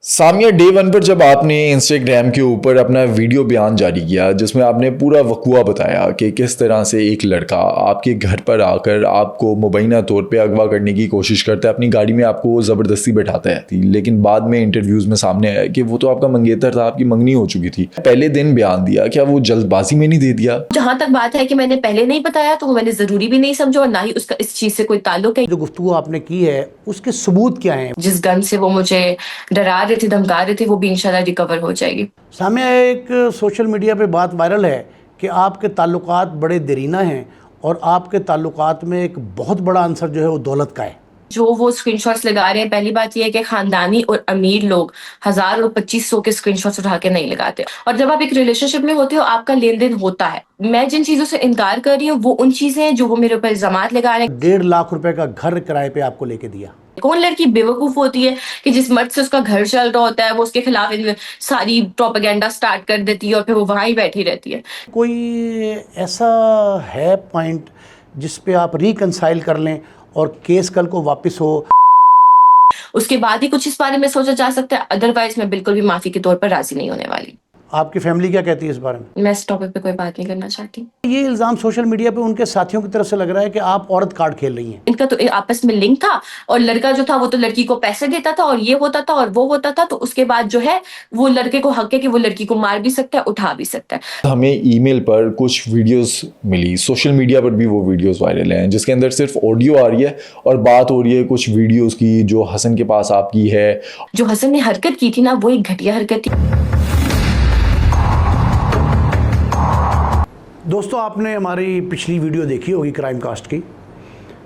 Samia, day one पर जब आपने इंस्टाग्राम के ऊपर अपना वीडियो बयान जारी किया जिसमें आपने पूरा वक़ुआ बताया कि किस तरह से एक लड़का आपके घर पर आकर आपको मुबैना तौर पे अगवा करने की कोशिश करता है, अपनी गाड़ी में आपको ज़बरदस्ती बैठाता है, लेकिन बाद में इंटरव्यूज़ में सामने आया कि वो तो आपका मंगेतर था, आपकी मंगनी हो चुकी थी। पहले दिन बयान दिया, क्या वो जल्दबाजी में नहीं दे दिया? जहां तक बात है कि मैंने पहले नहीं बताया तो वो मैंने ज़रूरी भी नहीं समझा और ना ही उसका इस चीज़ से कोई ताल्लुक है। जो गुफ्तगू आपने की है उसके सबूत क्या हैं? जिस गन से वो मुझे डरा रहे थे, धमका रहे थे, वो भी इंशाल्लाह रिकवर हो जाएगी। सामने एक सोशल मीडिया पे बात वायरल है कि आपके ताल्लुकात बड़े देरीना हैं और आपके ताल्लुकात में एक बहुत बड़ा आंसर जो है वो दौलत का है। जो वो स्क्रीनशॉट्स लगा रहे हैं, पहली बात यह है कि खानदानी और अमीर लोग 1000 और 2500 के स्क्रीनशॉट्स उठा के नहीं लगाते। और जब आप एक रिलेशनशिप में होते हो आपका लेन देन होता है। मैं जिन चीजों से इनकार कर रही हूँ वो उन चीजें हैं जो वो मेरे ऊपर इल्जामात लगा रहे हैं। 1.5 लाख रुपए का घर किराए पे आपको लेके दिया। कौन लड़की बेवकूफ होती है कि जिस मर्द से उसका घर चल रहा होता है वो उसके खिलाफ सारी प्रोपेगेंडा स्टार्ट कर देती है और फिर वो वहां ही बैठी रहती है। कोई ऐसा है पॉइंट जिस पे आप रिकंसाइल कर लें और केस कल को वापस हो? उसके बाद ही कुछ इस बारे में सोचा जा सकता है, अदरवाइज मैं बिल्कुल भी माफी के तौर पर राजी नहीं होने वाली। आपकी फैमिली क्या कहती है इस बारे में? मैं इस टॉपिक पे कोई बात नहीं करना चाहती। ये इल्ज़ाम सोशल मीडिया पे उनके साथियों की तरफ से लग रहा है कि आप औरत कार्ड खेल रही हैं। इनका तो आपस में लिंक था और लड़का जो था वो तो लड़की को पैसे देता था और ये होता था और वो होता था, तो उसके बाद जो है वो लड़के को हक है कि वो लड़की को मार भी सकता है, उठा भी सकता है। हमें ईमेल पर कुछ वीडियोस मिली, सोशल मीडिया पर भी वो वीडियोस वायरल हैं जिसके अंदर सिर्फ ऑडियो आ रही है और बात हो रही है कुछ वीडियोस की जो हसन के पास आपकी है। जो हसन ने हरकत की थी ना वो एक घटिया हरकत थी। दोस्तों, आपने हमारी पिछली वीडियो देखी होगी क्राइम कास्ट की,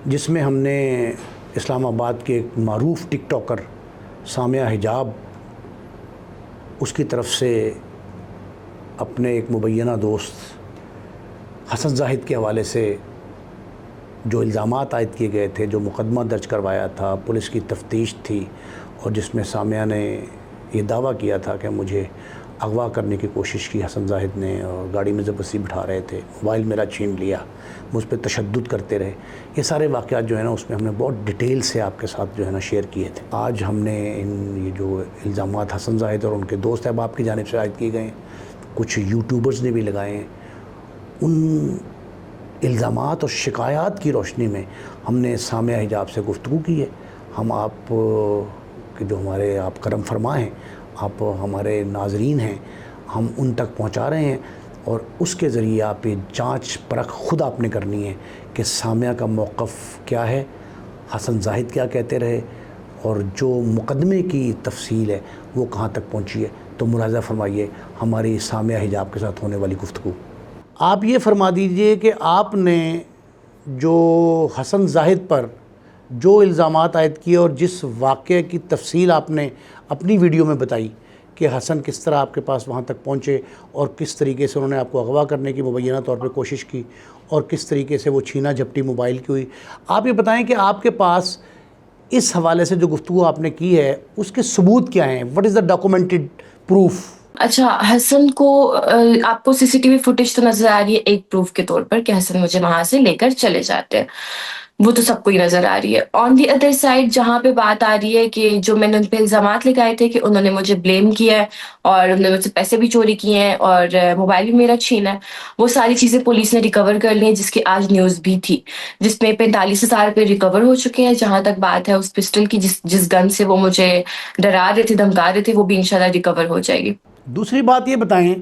जिसमें हमने इस्लामाबाद के एक मारूफ टिकटॉकर सामिया हिजाब उसकी तरफ से अपने एक मुबैना दोस्त हसन जाहिद के हवाले से जो इल्ज़ामात आयद किए गए थे, जो मुकदमा दर्ज करवाया था, पुलिस की तफ्तीश थी और जिसमें सामिया ने ये दावा किया था कि मुझे अगवा करने की कोशिश की हसन जाहिद ने और गाड़ी में ज़बरदस्ती बिठा रहे थे, मोबाइल मेरा छीन लिया, मुझ पर तशद्दुद करते रहे। ये सारे वाक़यात जो है ना उसमें हमने बहुत डिटेल से आपके साथ जो है ना शेयर किए थे। आज हमने ये जो इल्ज़ामात हसन जाहिद और उनके दोस्त अहबाब की जानिब से आयद किए गए हैं, कुछ यूट्यूबर्स ने भी लगाए हैं, उन इल्ज़ामात और शिकायत की रोशनी में हमने सामिया हिजाब से गुफ्तगू की है। हम आप के जो हमारे आप करम फरमा हैं, आप हमारे नाज़रीन हैं, हम उन तक पहुंचा रहे हैं और उसके ज़रिए आप ये जांच परख खुद आपने करनी है कि सामिया का मौक़िफ़ क्या है, हसन जाहिद क्या कहते रहे और जो मुकदमे की तफसील है वो कहाँ तक पहुंची है। तो मुलाज़ा फरमाइए हमारी सामिया हिजाब के साथ होने वाली गुफ्तगू। आप ये फरमा दीजिए कि आपने जो हसन जाहिद पर जो इल्ज़ामात आयद किए और जिस वाक़े की तफसील आपने अपनी वीडियो में बताई कि हसन किस तरह आपके पास वहाँ तक पहुँचे और किस तरीके से उन्होंने आपको अगवा करने की मुबैना तौर पर कोशिश की और किस तरीके से वो छीना झपटी मोबाइल की हुई, आप ये बताएं कि आपके पास इस हवाले से जो गुफ्तगू आपने की है उसके सबूत क्या हैं? What is the documented proof? अच्छा, हसन को आपको सीसीटीवी फुटेज तो नजर आ रही है एक प्रूफ के तौर पर कि हसन मुझे वहां से लेकर चले जाते हैं, वो तो सबको ही नजर आ रही है। ऑन दी अदर साइड जहां पे बात आ रही है कि जो मैंने उन पे इल्जामात लगाए थे कि उन्होंने मुझे ब्लेम किया है और उन्होंने मुझसे पैसे भी चोरी किए हैं और मोबाइल भी मेरा छीना है, वो सारी चीजें पुलिस ने रिकवर कर ली है, जिसकी आज न्यूज भी थी, जिसमें 45,000 रुपये रिकवर हो चुके हैं। जहां तक बात है उस पिस्टल की, जिस गन से वो मुझे डरा रहे थे, धमका रहे थे, वो भी इंशाल्लाह रिकवर हो जाएगी। दूसरी बात ये बताएं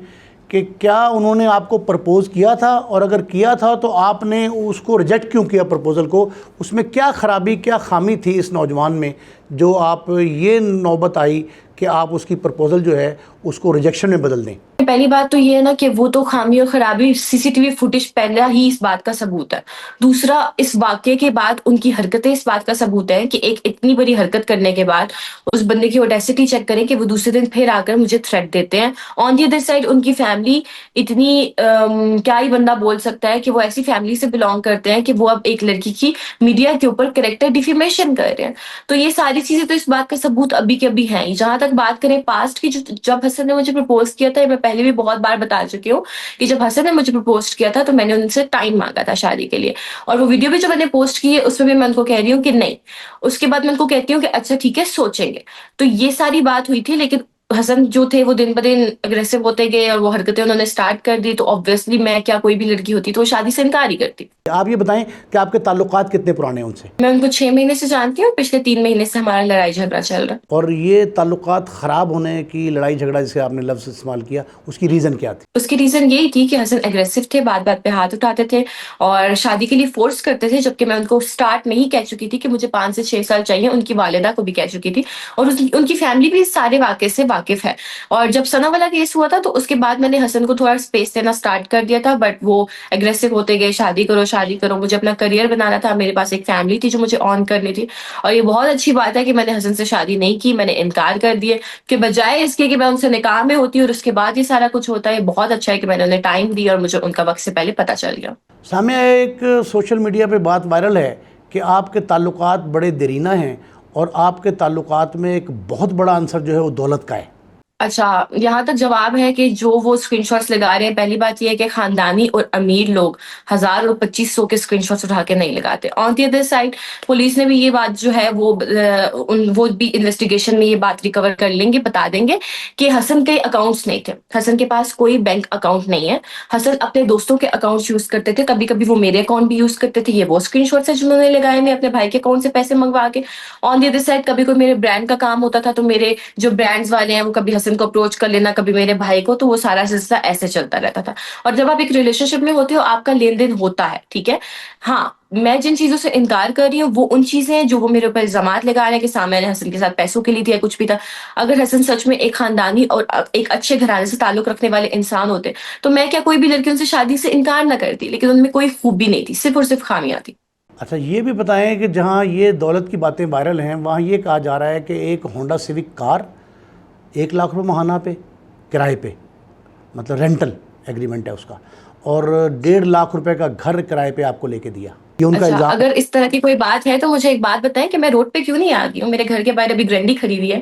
कि क्या उन्होंने आपको प्रपोज़ किया था और अगर किया था तो आपने उसको रिजेक्ट क्यों किया प्रपोज़ल को? उसमें क्या ख़राबी, क्या ख़ामी थी इस नौजवान में जो आप ये नौबत आई कि आप उसकी प्रपोज़ल जो है उसको रिजेक्शन में बदल दें? पहली बात तो ये है ना कि वो तो खामी और खराबी सीसीटीवी फुटेज पहला ही इस बात का सबूत है। दूसरा, इस वाकये के बाद उनकी हरकतें इस बात का सबूत है कि एक इतनी बड़ी हरकत करने के बाद उस बंदे की ऑडेसिटी चेक करें कि वो दूसरे दिन फिर आकर मुझे थ्रेट देते हैं। ऑन दी अदर साइड उनकी फैमिली इतनी क्या ही बंदा बोल सकता है कि वो ऐसी फैमिली से बिलोंग करते हैं कि वो अब एक लड़की की मीडिया के ऊपर कैरेक्टर डिफेमेशन कर रहे हैं। तो ये सारी सारी चीजें तो इस बात का सबूत अभी के अभी हैं। जहां तक बात करें पास्ट की, जब हसन ने मुझे प्रपोज किया था, मैं पहले भी बहुत बार बता चुकी हूँ कि जब हसन ने मुझे प्रपोज किया था तो मैंने उनसे टाइम मांगा था शादी के लिए। और वो वीडियो भी जो मैंने पोस्ट की है उसमें भी मैं उनको कह रही हूँ कि नहीं। उसके बाद मैं उनको कहती हूँ कि अच्छा ठीक है, सोचेंगे। तो ये सारी बात हुई थी, लेकिन हसन जो थे वो दिन ब दिन अग्रेसिव होते गए और वो हरकतें उन्होंने स्टार्ट कर दी। तो ऑब्वियसली मैं क्या, कोई भी लड़की होती तो वो शादी से इनकार ही करती। आप ये बताएं कि आपके ताल्लुकात कितने पुराने हैं उनसे? मैं उनको 6 महीने से जानती हूँ, पिछले 3 महीने से हमारा लड़ाई झगड़ा चल रहा है। और ये ताल्लुकात ख़राब होने की, लड़ाई झगड़ा जिसे आपने लफ्ज़ इस्तेमाल किया, उसकी रीज़न क्या थी? उसकी रीजन यही थी कि हसन एग्रेसिव थे, बात बात पे हाथ उठाते थे और शादी के लिए फोर्स करते थे, जबकि मैं उनको स्टार्ट में ही कह चुकी थी कि मुझे 5 से 6 साल चाहिए। उनकी वालिदा को भी कह चुकी थी और उनकी फैमिली भी इस सारे वाक़े से वाकिफ है। और जब सना वाला केस हुआ था तो उसके बाद मैंने हसन को थोड़ा स्पेस देना स्टार्ट कर दिया था, बट वो एग्रेसिव होते गए, शादी करो शादी करो। मुझे अपना करियर बनाना था, मेरे पास एक फैमिली थी जो मुझे ऑन करनी थी। और ये बहुत अच्छी बात है कि मैंने हसन से शादी नहीं की, मैंने इनकार कर दिए कि बजाय इसके कि मैं उनसे निकाह में होती और उसके बाद ये सारा कुछ होता है। बहुत अच्छा है कि मैंने उन्हें टाइम दिया और मुझे उनका वक्त से पहले पता चल गया। सामने एक सोशल मीडिया पे बात वायरल है कि आपके ताल्लुकात बड़े देरीना हैं और आपके ताल्लुकात में एक बहुत बड़ा आंसर जो है वो दौलत का है। अच्छा, यहाँ तक जवाब है कि जो वो स्क्रीनशॉट्स लगा रहे हैं, पहली बात ये है कि खानदानी और अमीर लोग 1000 और 2500 के स्क्रीनशॉट्स उठा के नहीं लगाते। On the other side police ने भी ये बात जो है वो भी इन्वेस्टिगेशन में ये बात रिकवर कर लेंगे, बता देंगे कि हसन के अकाउंट्स नहीं थे, हसन के पास कोई बैंक अकाउंट नहीं है। हसन अपने दोस्तों के अकाउंट्स यूज करते थे, कभी कभी वो मेरे अकाउंट भी यूज करते थे। ये वो स्क्रीनशॉट्स है जिन्होंने लगाए हैं अपने भाई के अकाउंट से पैसे मंगवा के। ऑन द अदर साइड कभी कोई मेरे ब्रांड का काम होता था तो मेरे जो ब्रांड्स वाले हैं वो कभी हसन को अप्रोच कर लेना, कभी मेरे भाई को, तो वो सारा सिलसिला ऐसे चलता रहता था। और जब आप एक रिलेशनशिप में होते हो आपका लेन देन होता है, ठीक है। हाँ, मैं जिन चीजों से इनकार कर रही हूँ वो उन चीजें हैं जो वो मेरे ऊपर इल्जामात लगा रहे हैं कि सामने ने हसन के साथ पैसों के लिए दिया, कुछ भी था। अगर हसन सच में एक खानदानी और एक अच्छे घराने से ताल्लुक रखने वाले इंसान होते तो मैं क्या, कोई भी लड़की उनसे शादी से इनकार ना करती। लेकिन उनमें कोई खूबी नहीं थी, सिर्फ और सिर्फ खामियां थी। अच्छा, ये भी बताएं कि जहाँ ये दौलत की बातें वायरल हैं वहाँ ये कहा जा रहा है कि एक होंडा सिविक कार 1 लाख रुपये माहाना पे किराए पे, मतलब रेंटल एग्रीमेंट है उसका, और 1.5 लाख रुपए का घर किराए पे आपको लेके दिया, ये उनका अच्छा, इल्जाम। अगर इस तरह की कोई बात है तो मुझे एक बात बताएं कि मैं रोड पे क्यों नहीं आ गई हूँ। मेरे घर के बाहर अभी ग्रैंडी खड़ी हुई है।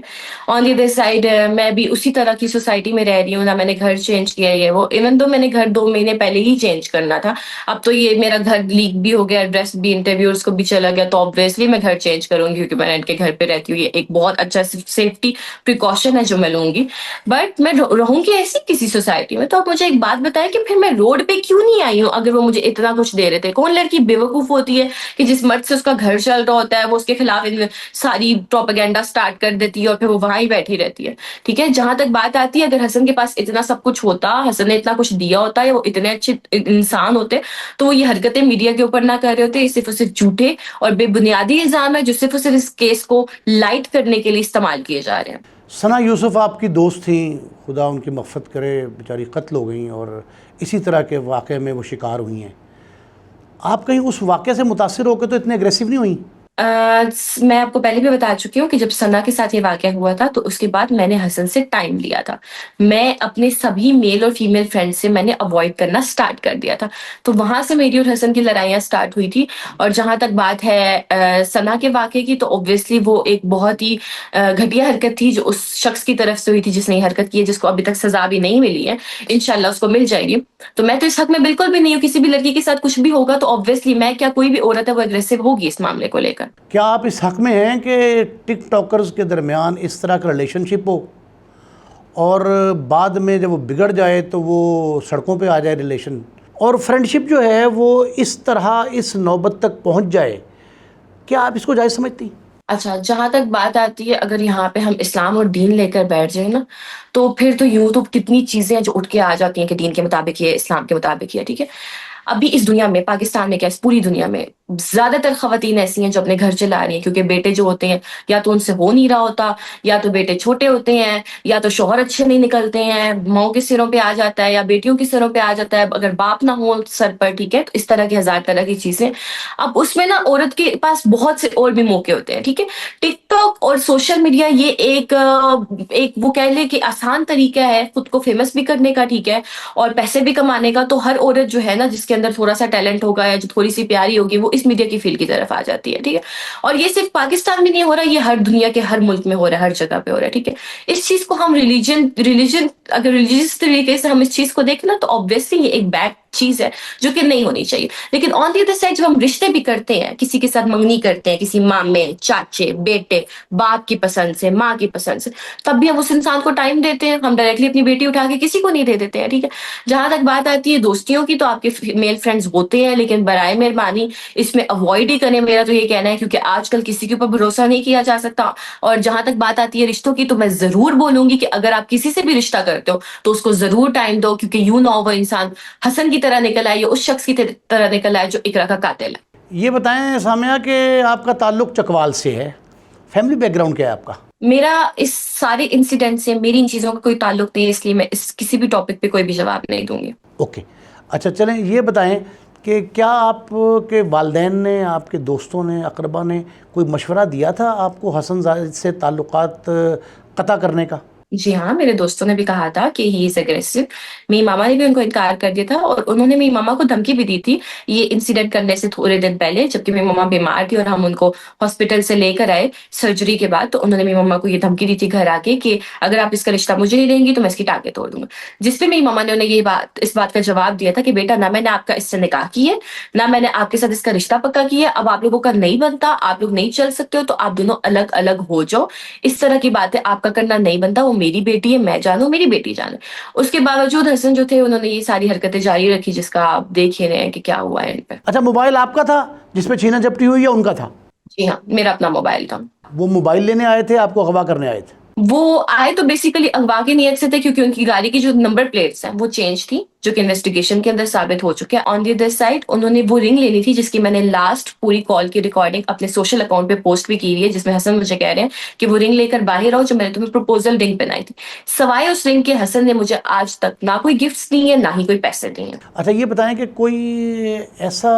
ऑन द अदर साइड मैं भी उसी तरह की सोसाइटी में रह रही हूँ ना, मैंने घर चेंज किया है। वो इवन दो मैंने घर 2 महीने पहले ही चेंज करना था, अब तो ये मेरा घर लीक भी हो गया, एड्रेस भी इंटरव्यूज को भी चला गया, तो ऑब्वियसली मैं घर चेंज करूंगी क्योंकि मैं रेंट के घर पे रहती हूँ। ये एक बहुत अच्छा सेफ्टी प्रिकॉशन है जो मैं लूंगी। बट मैं रहूंगी ऐसी किसी सोसाइटी में। तो आप मुझे एक बात बताएं कि फिर मैं रोड पे क्यों नहीं आई हूँ अगर वो मुझे इतना कुछ दे रहे थे। कौन लड़की बेवकूफ होती है कि जिस मर्द से उसका घर चल रहा होता है वो उसके खिलाफ सारी प्रोपेगेंडा स्टार्ट कर देती है और फिर वो वहां ही बैठी रहती है। ठीक है, जहां तक बात आती है, अगर हसन के पास इतना सब कुछ होता, हसन ने इतना कुछ दिया होता या वो इतने अच्छे इंसान होते तो वो ये हरकतें मीडिया के ऊपर ना कर रहे होते। ये सिर्फ और सिर्फ झूठे और बेबुनियादी इल्जाम है जो सिर्फ और सिर्फ इस केस को लाइट करने के लिए इस्तेमाल किए जा रहे हैं। सना यूसुफ आपकी दोस्त थी, खुदा उनकी मग़फ़िरत करे, बेचारी कत्ल हो गई और इसी तरह के वाक़े में वो शिकार हुई हैं। आप कहीं उस वाक़े से मुतासिर होकर तो इतने एग्रेसिव नहीं हुई? मैं आपको पहले भी बता चुकी हूँ कि जब सना के साथ ये वाकया हुआ था तो उसके बाद मैंने हसन से टाइम लिया था। मैं अपने सभी मेल और फीमेल फ्रेंड से मैंने अवॉइड करना स्टार्ट कर दिया था। तो वहां से मेरी और हसन की लड़ाइयाँ स्टार्ट हुई थी। और जहां तक बात है सना के वाकये की, तो ऑब्वियसली वो एक बहुत ही घटिया हरकत थी जो उस शख्स की तरफ से हुई थी जिसने ये हरकत की है, जिसको अभी तक सजा भी नहीं मिली है। इंशाल्लाह उसको मिल जाएगी। तो मैं तो इस हक में बिल्कुल भी नहीं हूँ। किसी भी लड़की के साथ कुछ भी होगा तो ऑब्वियसली मैं क्या, कोई भी औरत है वो एग्रेसिव होगी इस मामले को लेकर। क्या आप इस हक में हैं कि टिकटॉकर्स के दरमियान इस तरह का रिलेशनशिप हो और बाद में जब वो बिगड़ जाए तो वो सड़कों पे आ जाए रिलेशन, और फ्रेंडशिप जो है वो इस तरह इस नौबत तक पहुंच जाए? क्या आप इसको जायज़ समझती? अच्छा, जहां तक बात आती है, अगर यहाँ पे हम इस्लाम और दीन लेकर बैठ जाए ना तो फिर तो यूं तो कितनी चीजें हैं जो उठ के आ जाती हैं कि दीन के मुताबिक ये, इस्लाम के मुताबिक ये, ठीक है। अभी इस दुनिया में, पाकिस्तान में क्या, इस पूरी दुनिया में ज्यादातर खवातीन ऐसी हैं जो अपने घर चला रही हैं क्योंकि बेटे जो होते हैं या तो उनसे हो नहीं रहा होता, या तो बेटे छोटे होते हैं, या तो शौहर अच्छे नहीं निकलते हैं, माओ के सिरों पे आ जाता है या बेटियों के सिरों पे आ जाता है, अगर बाप ना हो सर पर, ठीक है। तो इस तरह की 1000 तरह की चीजें। अब उसमें ना औरत के पास बहुत से और भी मौके होते हैं, ठीक है। टिकटॉक और सोशल मीडिया ये एक वो कह ले कि आसान तरीका है खुद को फेमस भी करने का, ठीक है, और पैसे भी कमाने का। तो हर औरत जो है ना जिसके अंदर थोड़ा सा टैलेंट होगा या जो थोड़ी सी प्यारी होगी वो इस इंग्लिश मीडिया की फील्ड की तरफ आ जाती है, ठीक है। और ये सिर्फ पाकिस्तान में नहीं हो रहा, ये हर दुनिया के हर मुल्क में हो रहा है, हर जगह पे हो रहा है, ठीक है। इस चीज को हम रिलीजन अगर रिलीजियस तरीके से हम इस चीज को देखें ना, तो ऑब्वियसली ये एक बैड चीज है जो कि नहीं होनी चाहिए। लेकिन ऑन द अदर साइड जब हम रिश्ते भी करते हैं, किसी के साथ मंगनी करते हैं, किसी मामे, चाचे, बेटे, बाप की पसंद से, माँ की पसंद से, तब भी हम उस इंसान को टाइम देते हैं। हम डायरेक्टली अपनी बेटी उठा के किसी को नहीं दे देते हैं, ठीक है। जहां तक बात आती है दोस्तियों की, तो आपके मेल फ्रेंड्स होते हैं, लेकिन बराए मेहरबानी इसमें अवॉइड ही करें, मेरा तो ये कहना है, क्योंकि आजकल किसी के ऊपर भरोसा नहीं किया जा सकता। और जहां तक बात आती है रिश्तों की, तो मैं जरूर बोलूंगी कि अगर आप किसी से भी रिश्ता करते हो तो उसको जरूर टाइम दो, क्योंकि यू नो वो इंसान हसन की तरह निकल आए, उस शख्स की तरह निकल आए जो इकरा का कातिल है। ये बताएं सामिया कि आपका ताल्लुक चकवाल से है, फैमिली बैकग्राउंड क्या है आपका? मेरा इस सारे इंसिडेंट से, मेरी इन चीजों का कोई ताल्लुक नहीं है, इसलिए मैं इस किसी भी टॉपिक पे कोई भी जवाब नहीं दूंगी। ओके, अच्छा चलें, ये बताएं कि क्या आपके वालिदैन ने, आपके दोस्तों ने, अकरबा ने कोई मशवरा दिया था आपको हसन जायद से ताल्लुकात कता करने का? जी हाँ, मेरे दोस्तों ने भी कहा था कि ही इज अग्रेसिव। मेरी मामा ने भी उनको इनकार कर दिया था, और उन्होंने मेरी मामा को धमकी भी दी थी ये इंसिडेंट करने से थोड़े दिन पहले, जबकि मेरी मामा बीमार थी और हम उनको हॉस्पिटल से लेकर आए सर्जरी के बाद। तो उन्होंने मेरी मामा को ये धमकी दी थी घर आके कि अगर आप इसका रिश्ता मुझे नहीं देंगी तो मैं इसकी टांगे तोड़ दूंगा। जिसपे मेरी मामा ने उन्हें इस बात का जवाब दिया था कि बेटा, ना मैंने आपका इससे निकाह की है, ना मैंने आपके साथ इसका रिश्ता पक्का किया, अब आप लोगों का नहीं बनता, आप लोग नहीं चल सकते हो, तो आप दोनों अलग अलग हो जाओ। इस तरह की बातें आपका करना नहीं बनता, वो मेरी बेटी है, मैं जानू, मेरी बेटी जाने। उसके बावजूद हसन जो थे, उन्होंने ये सारी हरकतें जारी रखी, जिसका आप देख ही रहे हैं कि क्या हुआ है इन पे। अच्छा, मोबाइल आपका था जिसपे छीना झपटी हुई या उनका था? जी हाँ, मेरा अपना मोबाइल था। वो मोबाइल लेने आए थे, आपको अगवा करने आए थे? वो आए तो बेसिकली अगवा की नियत से थे, क्योंकि उनकी गाड़ी की जो नंबर प्लेट्स हैं वो चेंज थी, जो कि इन्वेस्टिगेशन के अंदर साबित हो चुके हैं। ऑन द अदर साइड उन्होंने वो रिंग लेनी थी, जिसकी मैंने लास्ट पूरी कॉल की रिकॉर्डिंग अपने सोशल अकाउंट पे पोस्ट भी की हुई है, जिसमें हसन मुझे कह रहे हैं कि वो रिंग लेकर बाहर आओ जो मैंने तुम्हें प्रपोजल रिंग पहनाई थी। सवाए उस रिंग के हसन ने मुझे आज तक ना कोई गिफ्ट्स दिए हैं, ना ही कोई पैसे दिए हैं। अच्छा, ये बताएं कि कोई ऐसा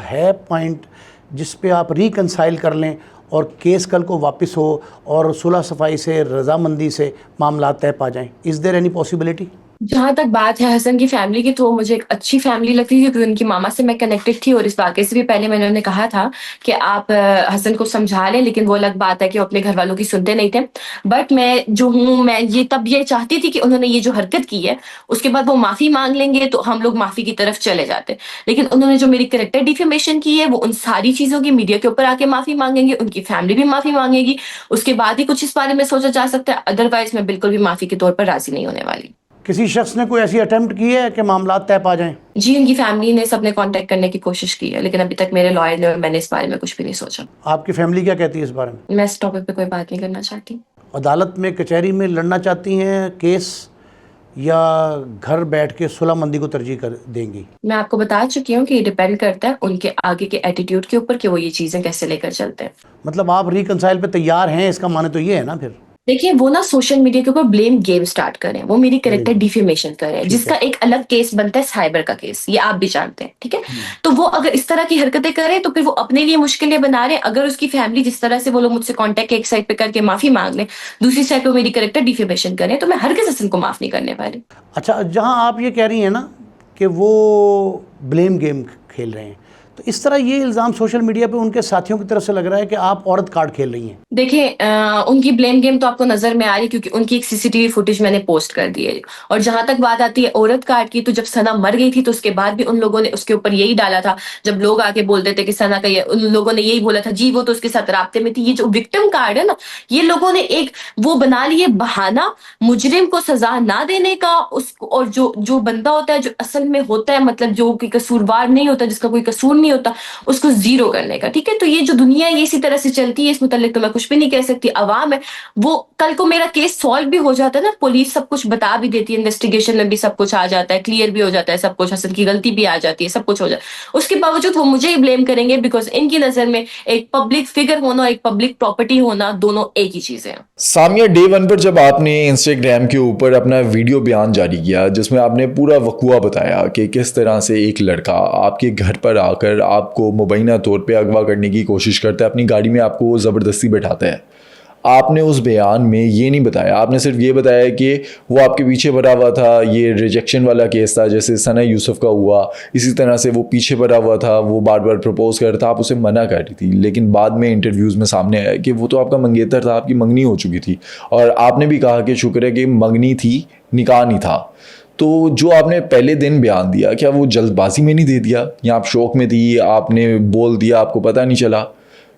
है पॉइंट जिस पे आप रिकंसाइल कर लें और केस कल को वापस हो और सुलह सफाई से, रजामंदी से मामला तय पा जाएं? Is there any possibility? जहां तक बात है हसन की फैमिली की, तो मुझे एक अच्छी फैमिली लगती थी, क्योंकि उनकी मामा से मैं कनेक्टेड थी। और इस वाक़े से भी पहले मैंने उन्हें कहा था कि आप हसन को समझा लें, लेकिन वो अलग बात है कि वो अपने घर वालों की सुनते नहीं थे। बट मैं जो हूँ, मैं ये तब ये चाहती थी कि उन्होंने ये जो हरकत की है, उसके बाद वो माफ़ी मांग लेंगे तो हम लोग माफ़ी की तरफ चले जाते। लेकिन उन्होंने जो मेरी कैरेक्टर डिफेमेशन की है, वो उन सारी चीज़ों की मीडिया के ऊपर आके माफ़ी मांगेंगे, उनकी फैमिली भी माफ़ी मांगेगी, उसके बाद ही कुछ इस बारे में सोचा जा सकता है। अदरवाइज मैं बिल्कुल भी माफ़ी के तौर पर राजी नहीं होने वाली। किसी शख्स ने कोई ऐसी अटेम्प्ट की है कि मामला तय पा जाएं? जी, उनकी फैमिली ने सबने कांटेक्ट करने की कोशिश की है, लेकिन अभी तक मेरे लॉयर ने और मैंने इस बारे में कुछ भी नहीं सोचा। आपकी फैमिली क्या कहती है इस बारे में? मैं इस टॉपिक पे कोई बात नहीं करना चाहती। अदालत में, कचहरी में लड़ना चाहती हैं केस, या घर बैठ के सुलहमंदी को तरजीह कर देंगी? मैं आपको बता चुकी हूँ कि ये डिपेंड करता है उनके आगे के एटीट्यूड के ऊपर कि वो ये चीजें कैसे लेकर चलते हैं। मतलब आप रिकंसाइल पे तैयार हैं, इसका माने तो ये है ना फिर? देखिए, वो ना सोशल मीडिया के ऊपर ब्लेम गेम स्टार्ट करें, वो मेरी कैरेक्टर डिफेमेशन करें, जिसका एक अलग केस बनता है, साइबर का केस, ये आप भी जानते हैं, ठीक है। तो वो अगर इस तरह की हरकतें करें तो फिर वो अपने लिए मुश्किलें बना रहे हैं। अगर उसकी फैमिली जिस तरह से वो लोग मुझसे कांटेक्ट एक साइड पे करके माफी मांग लें, दूसरी साइड पे मेरी कैरेक्टर डिफेमेशन करें, तो मैं हरगिज़ हसन को माफ नहीं करने वाली। अच्छा, जहाँ आप ये कह रही हैं ना कि वो ब्लेम गेम खेल रहे हैं, तो इस तरह ये इल्ज़ाम सोशल मीडिया पे उनके साथियों की तरफ से लग रहा है कि आप औरत कार्ड खेल रही हैं। देखिए, उनकी ब्लेम गेम तो आपको नजर में आ रही है, क्योंकि उनकी एक सीसीटीवी फुटेज मैंने पोस्ट कर दी है। और जहां तक बात आती है औरत कार्ड की, तो जब सना मर गई थी तो उसके बाद भी उन लोगों ने उसके ऊपर यही डाला था। जब लोग आके बोलते थे कि सना का, उन लोगों ने यही बोला था, जी वो तो उसके साथ राब्ते में थी। ये जो विक्टिम कार्ड है ना, ये लोगों ने एक वो बना लिए बहाना मुजरिम को सजा ना देने का, उसको, और जो बंदा होता है, जो असल में होता है, मतलब जो कि कसूरवार नहीं होता, जिसका कोई कसूर नहीं होता, उसको जीरो करने का, ठीक है। तो ये जो दुनिया है ये इसी तरह से चलती है, इस मुतालिक तो मैं कुछ भी नहीं कह सकती। अवाम है, वो कल को मेरा केस सॉल्व भी हो जाता है ना, पुलिस सब कुछ बता भी देती है, इन्वेस्टिगेशन में भी सब कुछ आ जाता है, क्लियर भी हो जाता है सब कुछ, हसन की गलती भी आ जाती है, सब कुछ हो जाता है, उसके बावजूद वो मुझे ही ब्लेम करेंगे, बिकॉज इनकी नजर में एक पब्लिक फिगर होना, एक पब्लिक प्रॉपर्टी होना, दोनों एक ही चीजें हैं। सामिया, डे 1 पर जब आपने इंस्टाग्राम के ऊपर अपना वीडियो बयान जारी किया, जिसमें आपने पूरा वक़ुआ बताया कि किस तरह से एक लड़का आपके घर पर आकर आपको मुबैना तौर पे अगवा करने की कोशिश करता है, अपनी गाड़ी में आपको ज़बरदस्ती बैठाता है, आपने उस बयान में ये नहीं बताया, आपने सिर्फ ये बताया कि वो आपके पीछे पड़ा हुआ था, ये रिजेक्शन वाला केस था जैसे सना यूसुफ का हुआ, इसी तरह से वो पीछे पड़ा हुआ था, वो बार बार प्रपोज कर रहा था, आप उसे मना कर रही थी। लेकिन बाद में इंटरव्यूज़ में सामने आया कि वो तो आपका मंगेतर था, आपकी मंगनी हो चुकी थी, और आपने भी कहा कि शुक्र है कि मंगनी थी, निकाह नहीं था। तो जो आपने पहले दिन बयान दिया, क्या वो जल्दबाजी में नहीं दे दिया, या आप शौक में थी, आपने बोल दिया, आपको पता नहीं चला?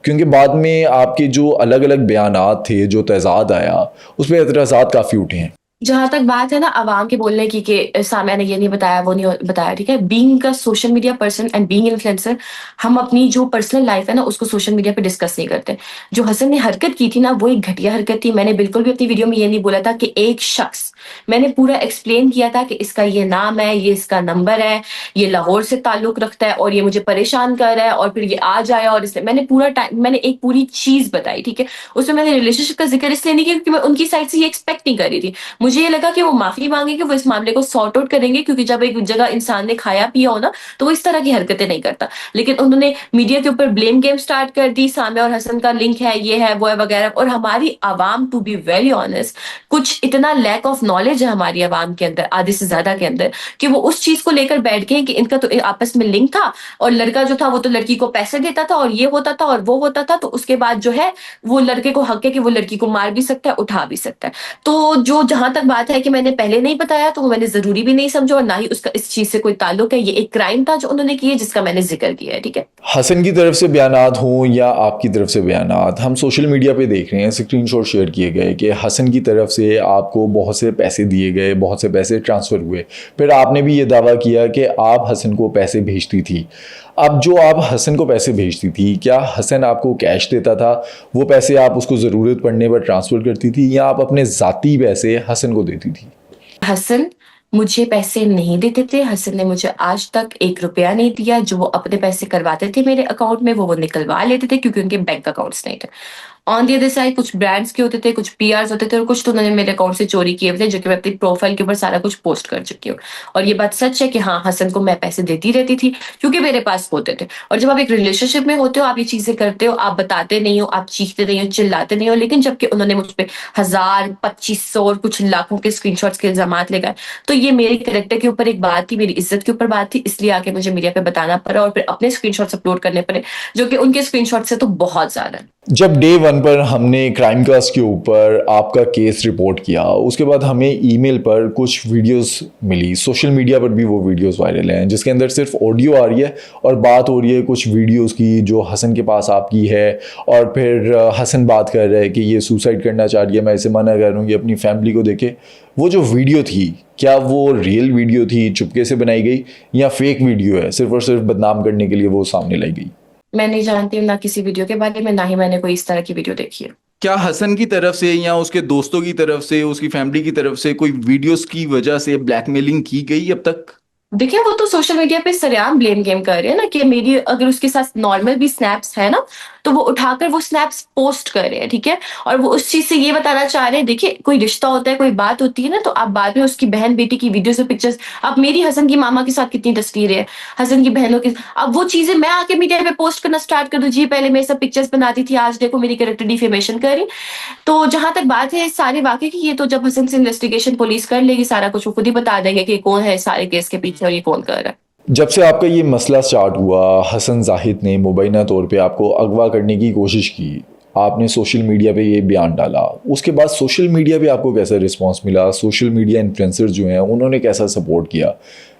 क्योंकि बाद में आपके जो अलग अलग बयानात थे, जो तज़ाद आया, उस पर एतराज़ात काफ़ी उठे हैं। जहां तक बात है ना आवाम के बोलने की कि सामिया ने ये नहीं बताया, वो नहीं बताया, ठीक है। बीइंग का social media person and being influencer, हम अपनी जो पर्सनल लाइफ है ना उसको सोशल मीडिया पे डिस्कस नहीं करते। जो हसन ने हरकत की थी ना वो एक घटिया हरकत थी। मैंने बिल्कुल भी अपनी वीडियो में ये नहीं बोला था कि एक शख्स, मैंने पूरा एक्सप्लेन किया था कि इसका ये नाम है, ये इसका नंबर है, ये लाहौर से ताल्लुक रखता है और ये मुझे परेशान कर रहा है और फिर ये आ जाए, और इसलिए मैंने पूरा टाइम, मैंने एक पूरी चीज बताई, ठीक है। उसमें मैंने रिलेशनशिप का जिक्र इसलिए नहीं किया क्योंकि मैं उनकी साइड से ये एक्सपेक्ट नहीं कर रही थी। मुझे ये लगा कि वो माफी मांगेंगे, वो इस मामले को सॉर्ट आउट करेंगे, क्योंकि जब एक जगह इंसान ने खाया पिया हो ना तो वो इस तरह की हरकतें नहीं करता। लेकिन उन्होंने मीडिया के ऊपर ब्लेम गेम स्टार्ट कर दी, सामिया और हसन का लिंक है, ये है, वो है वगैरह। और हमारी आवाम, टू बी वेरी ऑनेस्ट, कुछ इतना लैक ऑफ नॉलेज है हमारी आवाम के अंदर, आधे से ज्यादा के अंदर, कि वो उस चीज को लेकर बैठ गए कि इनका तो आपस में लिंक था और लड़का जो था वो तो लड़की को पैसे देता था और ये होता था और वो होता था, तो उसके बाद जो है वो लड़के को हक है कि वो लड़की को मार भी सकता है, उठा भी सकता है। तो जो जहां तक बात है कि मैंने पहले नहीं बताया, तो वो मैंने जरूरी भी नहीं समझा और ना ही उसका इस चीज से कोई ताल्लुक है। ये एक क्राइम था जो उन्होंने किया, जिसका मैंने जिक्र किया है, ठीक है। हसन की तरफ से बयानात हों या आपकी तरफ से बयानात, हम सोशल मीडिया पे देख रहे हैं, स्क्रीनशॉट शेयर किए गए कि हसन की तरफ से आपको बहुत से पैसे दिए गए, बहुत से पैसे ट्रांसफ़र हुए। फिर आपने भी ये दावा किया कि आप हसन को पैसे भेजती थी। अब जो आप हसन को पैसे भेजती थी, क्या हसन आपको कैश देता था, वो पैसे आप उसको ज़रूरत पड़ने पर ट्रांसफ़र करती थी, या आप अपने ज़ाती पैसे हसन को देती थी? हसन मुझे पैसे नहीं देते थे। हसन ने मुझे आज तक 1 रुपया नहीं दिया। जो वो अपने पैसे करवाते थे मेरे अकाउंट में, वो निकलवा लेते थे क्योंकि उनके बैंक अकाउंट्स नहीं थे। ऑन दी अदर साइड कुछ ब्रांड्स के होते थे, कुछ पीआर्स होते थे और कुछ तो उन्होंने मेरे अकाउंट से चोरी किए हुए थे, जो कि मैं अपनी प्रोफाइल के ऊपर सारा कुछ पोस्ट कर चुकी हूँ। और ये बात सच है कि हाँ, हसन को मैं पैसे देती रहती थी क्योंकि मेरे पास होते थे। और जब आप एक रिलेशनशिप में होते हो, आप ये चीजें करते हो, आप बताते नहीं हो, आप चीखते नहीं हो, चिल्लाते नहीं हो। लेकिन जबकि उन्होंने मुझ पे 1000, 2500 और कुछ लाखों के स्क्रीनशॉट्स के इल्जामात लगाए, तो ये मेरे कैरेक्टर के ऊपर एक बात थी, मेरी इज्जत के ऊपर बात थी, इसलिए आके मुझे मीडिया पे बताना पड़ा और फिर अपने स्क्रीनशॉट्स अपलोड करने पड़े, जो कि उनके स्क्रीनशॉट से तो बहुत ज्यादा है। जब डे 1 पर हमने क्राइम कास्ट के ऊपर आपका केस रिपोर्ट किया, उसके बाद हमें ईमेल पर कुछ वीडियोस मिली, सोशल मीडिया पर भी वो वीडियोस वायरल हैं, जिसके अंदर सिर्फ ऑडियो आ रही है और बात हो रही है कुछ वीडियोस की जो हसन के पास आपकी है। और फिर हसन बात कर रहा है कि ये सुसाइड करना चाह रही है, मैं इसे मना कर रहा हूँ, ये अपनी फैमिली को देखे। वो जो वीडियो थी, क्या वो रियल वीडियो थी, चुपके से बनाई गई, या फेक वीडियो है, सिर्फ और सिर्फ बदनाम करने के लिए वो सामने लाई गई? मैं नहीं जानती हूँ ना किसी वीडियो के बारे में, ना ही मैंने कोई इस तरह की वीडियो देखी है। क्या हसन की तरफ से या उसके दोस्तों की तरफ से, उसकी फैमिली की तरफ से कोई वीडियोस की वजह से ब्लैकमेलिंग की गई अब तक? देखिए, वो तो सोशल मीडिया पे सरेआम ब्लेम गेम कर रहे हैं ना कि मेरी अगर उसके साथ नॉर्मल भी स्नैप्स है ना, तो वो उठाकर वो स्नैप्स पोस्ट कर रहे हैं, ठीक है। और वो उस चीज से ये बताना चाह रहे हैं, देखिए कोई रिश्ता होता है, कोई बात होती है ना, तो आप बाद में उसकी बहन बेटी की वीडियोस और पिक्चर्स, अब मेरी हसन की मामा के साथ कितनी तस्वीरें हैं, हसन की बहनों की, अब वो चीजें मैं आके मीडिया पे पोस्ट करना स्टार्ट कर दूं, जी पहले मैं सब पिक्चर्स बनाती थी, आज देखो मेरी कैरेक्टर डिफेमेशन कर रही। तो जहां तक बात है इस सारे वाकये की, ये तो जब हसन से इन्वेस्टिगेशन पुलिस कर लेगी सारा कुछ, वो खुद ही बता देंगे कि कौन है सारे केस के पीछे और ये कौन कर रहा है। जब से आपका ये मसला स्टार्ट हुआ, हसन जाहिद ने मुबैना तौर पे आपको अगवा करने की कोशिश की, आपने सोशल मीडिया पे ये बयान डाला, उसके बाद सोशल मीडिया पे आपको कैसा रिस्पांस मिला? सोशल मीडिया इन्फ्लुएंसर जो हैं उन्होंने कैसा सपोर्ट किया?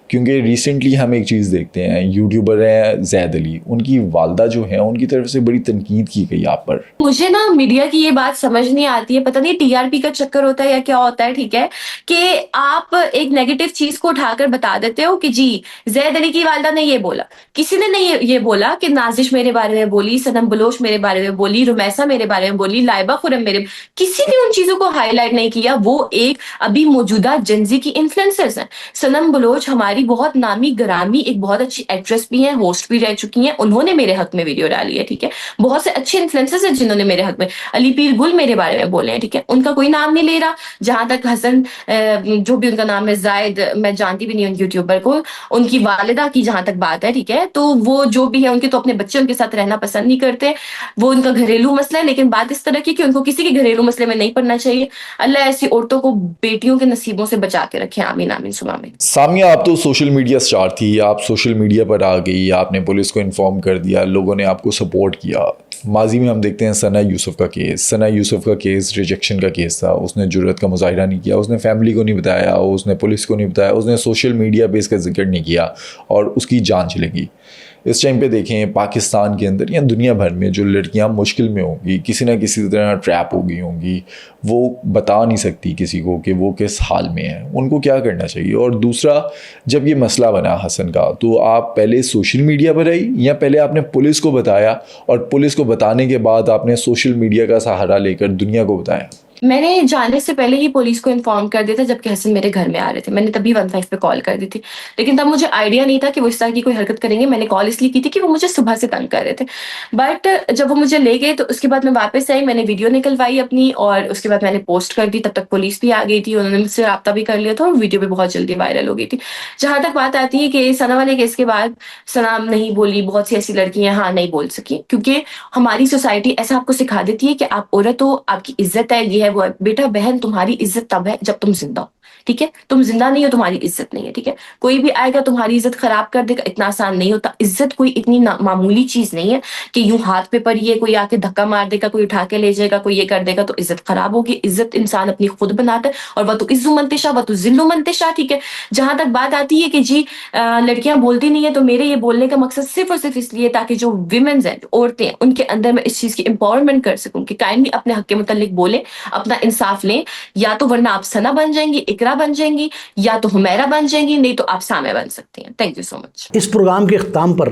क्योंकि रिसेंटली हम एक चीज़ देखते हैं, यूट्यूबर हैं ज़ैद अली, उनकी वालदा जो है उनकी तरफ से बड़ी तनकीद की गई आप पर। मुझे ना मीडिया की ये बात समझ नहीं आती है, पता नहीं टीआरपी का चक्कर होता है या क्या होता है, ठीक है, कि आप एक नेगेटिव चीज को उठाकर बता देते हो कि जी जैद अली की वालदा ने ये बोला, किसी ने नहीं ये बोला कि नाजिश मेरे बारे में बोली, सनम बलोच मेरे बारे में बोली, रुमैसा मेरे बारे में बोली, लाइबा खुरम मेरे, किसी ने उन चीजों को हाईलाइट नहीं किया। वो एक अभी मौजूदा जेंजी की इन्फ्लुएंसर्स हैं। सनम बलोच हमारी हमारी बहुत नामी ग्रामी एक बहुत अच्छी एक्ट्रेस भी हैं, होस्ट भी रह चुकी हैं, उन्होंने मेरे हक में वीडियो डाली है, ठीक है। बहुत से अच्छे इन्फ्लुएंसर्स हैं जिन्होंने मेरे हक में, अली पीर गुल मेरे बारे में बोले हैं, ठीक है। उनका कोई नाम नहीं ले रहा। जहां तक हसन जो भी उनका नाम है, जायद, मैं जानती भी नहीं उन यूट्यूबर को, उनकी वालिदा की जहां तक बात है, ठीक है, तो वो जो भी है, उनके तो अपने बच्चे उनके साथ रहना पसंद नहीं करते, वो उनका घरेलू मसला है। लेकिन बात इस तरह की कि उनको किसी के घरेलू मसले में नहीं पड़ना चाहिए। अल्लाह ऐसी औरतों को बेटियों के नसीबों से बचा के रखे, आमीन आमीन सुमा आमीन। सामिया, आप तो सोशल मीडिया स्टार थी, आप सोशल मीडिया पर आ गई, आपने पुलिस को इन्फॉर्म कर दिया, लोगों ने आपको सपोर्ट किया। माजी में हम देखते हैं सना यूसुफ का केस रिजेक्शन का केस था। उसने जुर्रत का मुजाहिरा नहीं किया, उसने फैमिली को नहीं बताया, उसने पुलिस को नहीं बताया, उसने सोशल मीडिया पे इसका जिक्र नहीं किया और उसकी जान चलेगी। इस टाइम पे देखें पाकिस्तान के अंदर या दुनिया भर में जो लड़कियां मुश्किल में होंगी, किसी ना किसी तरह ट्रैप हो गई होंगी, वो बता नहीं सकती किसी को कि वो किस हाल में है, उनको क्या करना चाहिए। और दूसरा, जब ये मसला बना हसन का, तो आप पहले सोशल मीडिया पर आई या पहले आपने पुलिस को बताया और पुलिस को बताने के बाद आपने सोशल मीडिया का सहारा लेकर दुनिया को बताया? मैंने जाने से पहले ही पुलिस को इन्फॉर्म कर दिया था जबकि हसन मेरे घर में आ रहे थे। मैंने तभी 15 पे कॉल कर दी थी, लेकिन तब मुझे आइडिया नहीं था कि वो इस तरह की कोई हरकत करेंगे। मैंने कॉल इसलिए की थी कि वो मुझे सुबह से तंग कर रहे थे। बट जब वो मुझे ले गए तो उसके बाद मैं वापस आई, मैंने वीडियो निकलवाई अपनी और उसके बाद मैंने पोस्ट कर दी। तब तक पुलिस भी आ गई थी, उन्होंने मुझसे रब्ता भी कर लिया था और वीडियो भी बहुत जल्दी वायरल हो गई थी। जहां तक बात आती है कि सना वाले केस के बाद सना नहीं बोली, बहुत सी ऐसी लड़कियां हाँ नहीं बोल सकी, क्योंकि हमारी सोसाइटी ऐसा आपको सिखा देती है कि आप औरत हो, आपकी इज्जत है, ये है वो है। बेटा बहन, तुम्हारी इज्जत तब है जब तुम जिंदा हो, ठीक है। तुम जिंदा नहीं हो, तुम्हारी इज्जत नहीं है, ठीक है। कोई भी आएगा तुम्हारी इज्जत खराब कर देगा, इतना आसान नहीं होता। इज्जत कोई इतनी मामूली चीज नहीं है कि यूं हाथ पे पड़ी है, कोई आके धक्का मार देगा, कोई उठा के ले जाएगा, कोई ये कर देगा तो इज्जत खराब होगी। इज्जत इंसान अपनी खुद बनाता है, और वह तो इज्जु मंतिशा वह तो जिल्लु मंतिशा, ठीक है। जहां तक बात आती है कि जी लड़कियां बोलती नहीं है, तो मेरे ये बोलने का मकसद सिर्फ और सिर्फ इसलिए ताकि जो विमेन्स हैं, जो औरतें हैं, उनके अंदर मैं इस चीज की एम्पावरमेंट कर सकूं कि कायमली अपने हक के मुतालिक बोले, अपना इंसाफ लें, या तो वरना आप सना बन जाएंगी, इकरा बन जाएंगी, या तो हुमैरा बन जाएंगी, नहीं तो आप सामे बन सकती हैं। Thank you so much. इस प्रोग्राम के अख्ताम पर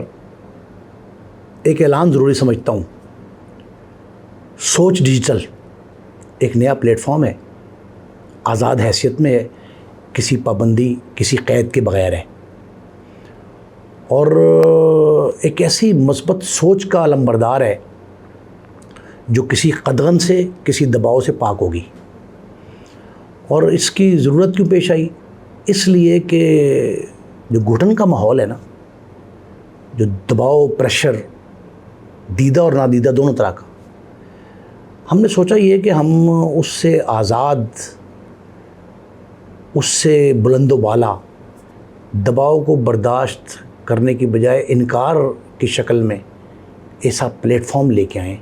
एक ऐलान ज़रूरी समझता हूँ। सोच डिजिटल एक नया प्लेटफॉर्म है, आज़ाद हैसियत में है, किसी पाबंदी किसी क़ैद के बग़ैर है, और एक ऐसी मस्बत सोच का अलंबरदार है जो किसी कदगन से, किसी दबाव से पाक होगी। और इसकी ज़रूरत क्यों पेश आई? इसलिए कि जो घुटन का माहौल है ना, जो दबाव, प्रेशर, दीदा और नादीदा दोनों तरह का, हमने सोचा ये कि हम उससे आज़ाद, उससे बुलंदो बाला दबाव को बर्दाश्त करने की बजाय इनकार की शक्ल में ऐसा प्लेटफॉर्म लेके आएँ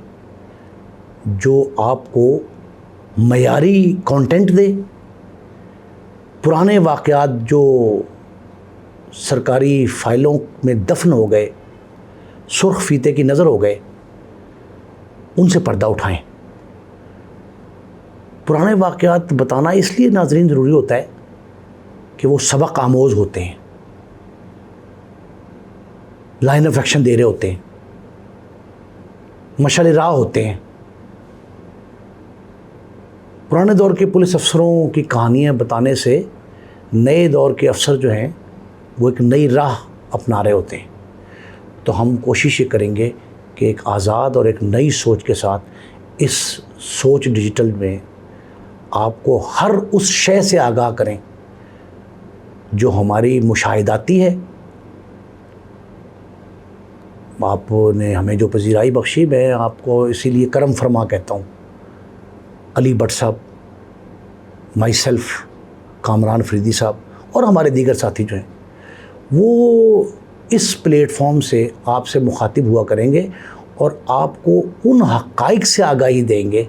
जो आपको मयारी कंटेंट दे। पुराने वाक़यात जो सरकारी फ़ाइलों में दफन हो गए, सुर्ख फीते की नज़र हो गए, उनसे पर्दा उठाएं। पुराने वाक़यात बताना इसलिए नाज़रीन ज़रूरी होता है कि वो सबक आमोज़ होते हैं, लाइन ऑफ एक्शन दे रहे होते हैं, मशाल राह होते हैं। पुराने दौर के पुलिस अफसरों की कहानियाँ बताने से नए दौर के अफसर जो हैं वो एक नई राह अपना रहे होते हैं। तो हम कोशिश ये करेंगे कि एक आज़ाद और एक नई सोच के साथ इस सोच डिजिटल में आपको हर उस शय से आगाह करें जो हमारी मुशाहिदाती है। आपने हमें जो पजीराई बख्शी, मैं आपको इसीलिए करम फरमा कहता हूँ। अली भट्ट साहब, माई सेल्फ, कामरान फरीदी साहब और हमारे दीगर साथी जो हैं, वो इस प्लेटफॉर्म से आपसे मुखातिब हुआ करेंगे और आपको उन हक़ाइक़ से आगाही देंगे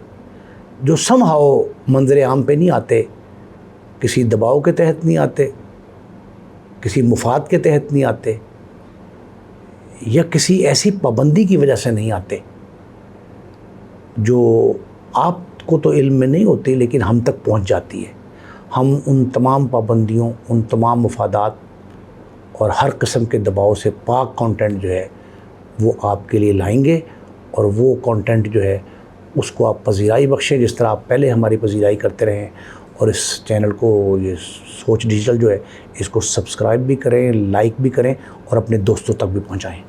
जो समहाउ मंज़र आम पे नहीं आते, किसी दबाव के तहत नहीं आते, किसी मुफाद के तहत नहीं आते, या किसी ऐसी पाबंदी की वजह से नहीं आते जो आपको तो इल्म में नहीं होती लेकिन हम तक पहुंच जाती है। हम उन तमाम पाबंदियों, उन तमाम मुफादात और हर किस्म के दबाव से पाक कंटेंट जो है वो आपके लिए लाएंगे, और वो कंटेंट जो है उसको आप पजीराई बख्शें जिस तरह आप पहले हमारी पजीराई करते रहें, और इस चैनल को, ये सोच डिजिटल जो है इसको सब्सक्राइब भी करें, लाइक भी करें और अपने दोस्तों तक भी पहुंचाएं।